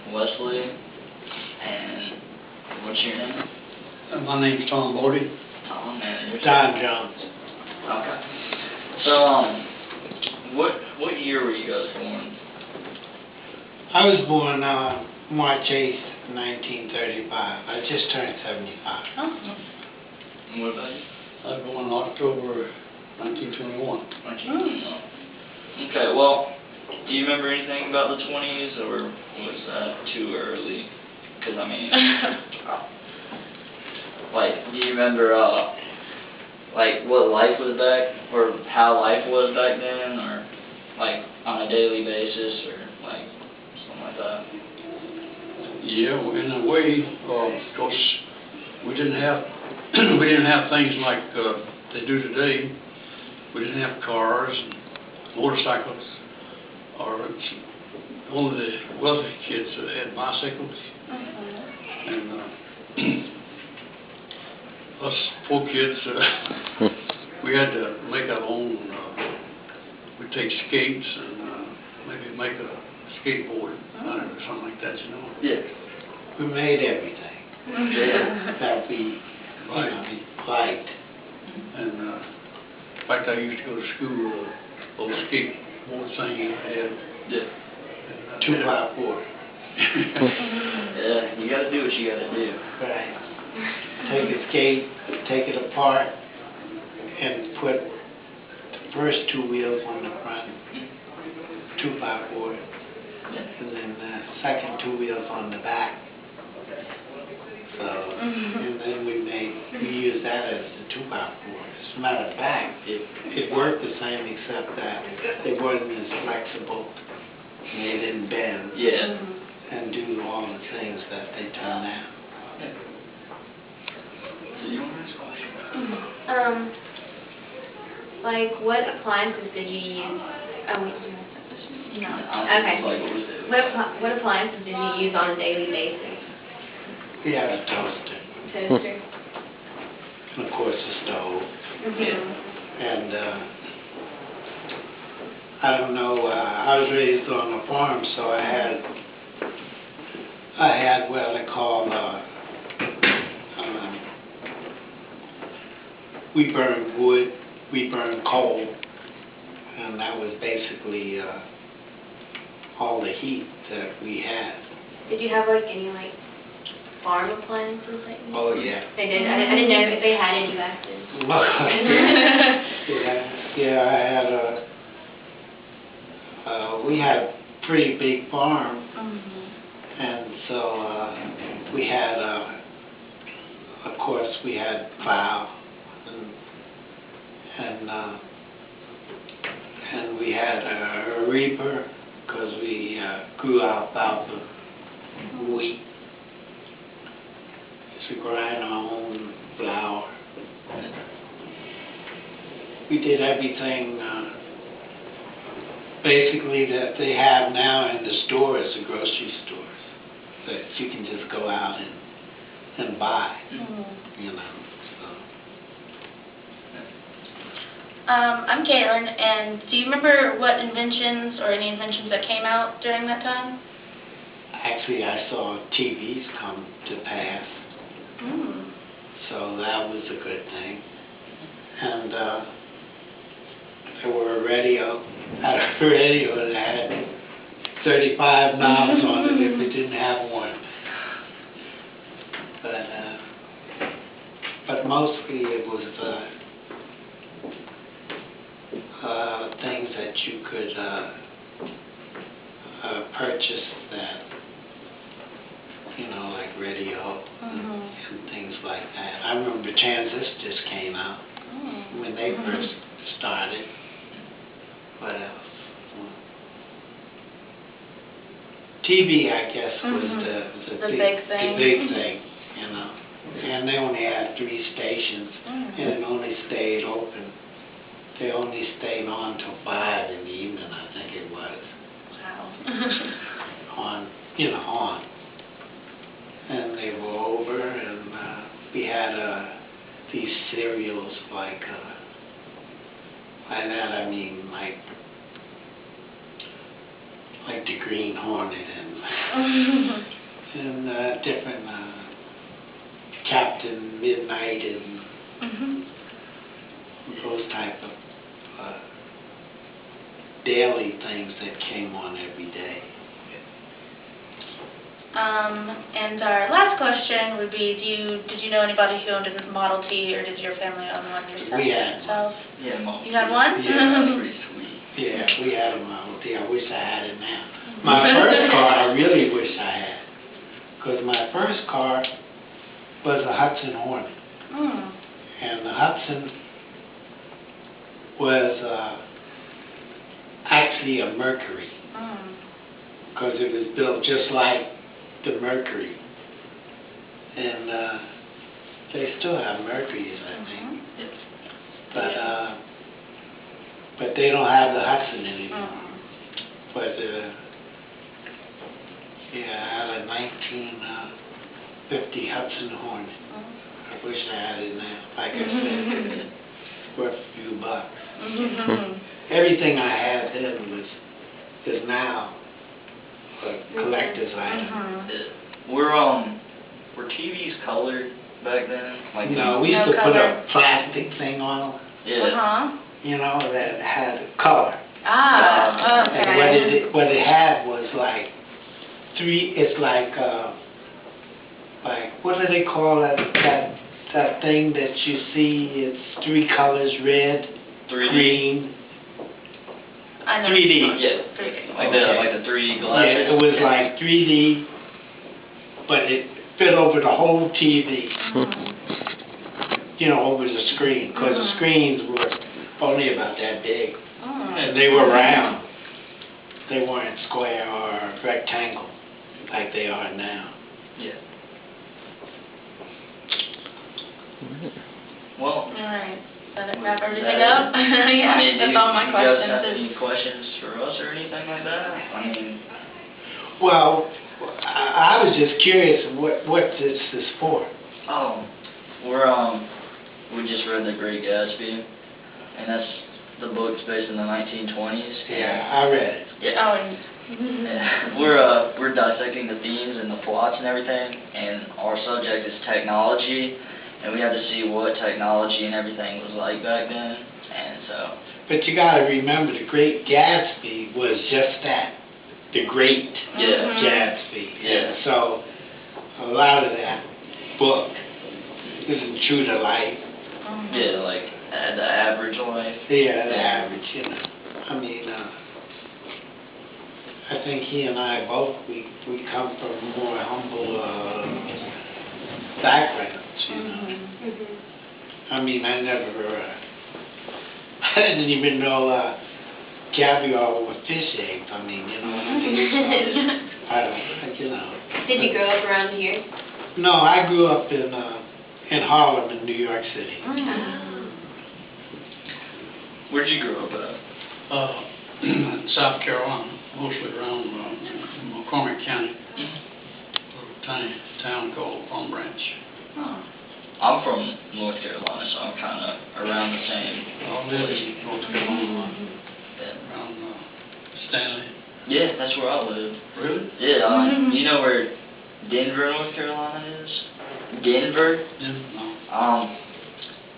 Westley. And what's your name? My name's Tom Bodie. Tom, and yours? Don Jones. Okay. So, what year were you guys born? I was born March 8th, 1935. I just turned 75. Oh. And what about you? I was born October 1921. 1921. Okay, well, do you remember anything about the 20s, or was that too early? Because, I mean, like, do you remember, like, what life was back, or how life was back then, or, like, on a daily basis, or, like, something like that? Yeah, in a way, of course, we didn't have things like they do today. We didn't have cars and motorcycles, or only the wealthy kids that had bicycles. And us poor kids, we had to make our own. We'd take skates and maybe make a skateboard out of it or something like that, you know. Yeah. We made everything. Yeah. That we liked. And in fact, I used to go to school with a little skateboard thing I had. Yeah. 2x4. Yeah, you gotta do what you gotta do. Right. Take a skate, take it apart, and put the first two wheels on the front, 2x4, and then the second two wheels on the back. So, and then we used that as the 2x4. As a matter of fact, it worked the same except that they wasn't as flexible. And they didn't bend. Yeah. And do all the things that they do now. Do you want to ask a question? Like, what appliances did you use? Oh, wait, did you ask that question? No. Okay. What appliances did you use on a daily basis? We had a toaster. Toaster. And of course, the stove. And I don't know. I was raised on a farm, so I had what they call we burned wood, we burned coal, and that was basically all the heat that we had. Did you have like any farm appliances that you used? Oh yeah. They did. I didn't know if they had any back then. Yeah, I had we had a pretty big farm, and so we had, of course, we had plow, and we had a reaper because we grew alfalfa, wheat. So we grind our own flour. We did everything basically that they have now in the stores, the grocery stores, that you can just go out and buy, you know. So. I'm Kaitlyn, and do you remember what inventions or any inventions that came out during that time? Actually, I saw TVs come to pass, so that was a good thing. And there were a radio. I had a radio that had 35 knobs on it if it didn't have one. But mostly it was things that you could purchase that, you know, like radio and things like that. I remember transistors came out when they first started. What else? TV, I guess, was the big thing, you know. And they only had 3 stations, and it only stayed open. They only stayed on till 5 in the evening, I think it was. Wow. on. And they were over, and we had these cereals like, by that I mean like the Green Hornet and different Captain Midnight and those type of daily things that came on every day. And our last question would be, did you know anybody who owned a Model T, or did your family own one We had yourself? Yeah, You had one? Yeah. That's pretty sweet. Yeah, we had a Model T. I wish I had it now. My first car, I really wish I had. Because my first car was a Hudson Hornet. Mm. And the Hudson was actually a Mercury. Because it was built just like the Mercury. And they still have Mercuries, I think. But they don't have the Hudson anymore. But yeah, I had a 1950 Hudson Hornet. I wish I had it now. Like I said, worth a few bucks. Everything I had then is now a collector's item. Were TVs colored back then? Like No, we used to put a plastic thing on them, Yeah. you know, that had color. Ah, And okay. what it had was like it's like what do they call that thing that you see? It's 3 colors: red, 3D. green. I know. 3D. Yeah. 3D. Like the 3D glasses. Yeah, it was like 3D, but it fit over the whole TV. You know, over the screen, because the screens were only about that big, and they were round. They weren't square or rectangle like they are now. Yeah. Well. All right. Does that wrap everything that up? Yeah, I mean, that's all my do you guys have questions. any questions for us or anything like that? I mean. Well, I was just curious, what this is for? Oh, we just read The Great Gatsby, and that's the book's based in the 1920's. Yeah, I read it. Yeah, And we're dissecting the themes and the plots and everything, and our subject is technology, and we have to see what technology and everything was like back then, and so. But you got to remember, The Great Gatsby was just that, the Great Gatsby. Yeah. And so a lot of that book isn't true to life. Yeah, like the average life. Yeah, the average, you know. I mean, I think he and I both, we come from more humble backgrounds, you know. I mean, I didn't even know caviar with fish eggs. I mean, you know what I mean? So, I don't, you know. Did you grow up around here? No, I grew up in Harlem, in New York City. Where'd you grow up at? South Carolina, mostly around McCormick County. A little tiny town called Palm Branch. I'm from North Carolina, so I'm kind of around the same. I live in North Carolina, Yeah. around Stanley. Yeah, that's where I live. Really? Yeah, you know where Denver, North Carolina is? Denver? Yeah, no.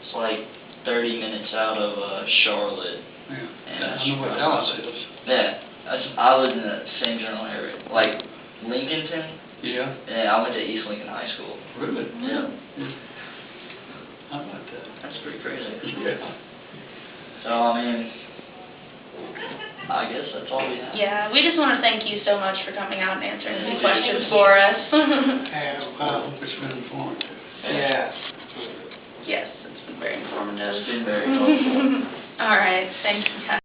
It's like 30 minutes out of Charlotte. Yeah. And I know where Dallas is. Yeah, I live in the same general area. Like Lincolnton? Yeah. Yeah, I went to East Lincoln High School. Really? Yeah. How about that? That's pretty crazy. Yeah. So, I mean, I guess that's all we have. Yeah, we just want to thank you so much for coming out and answering these questions for us. It's been informative. Yeah. Yes, it's been very informative. It's been very helpful. All right, thank you.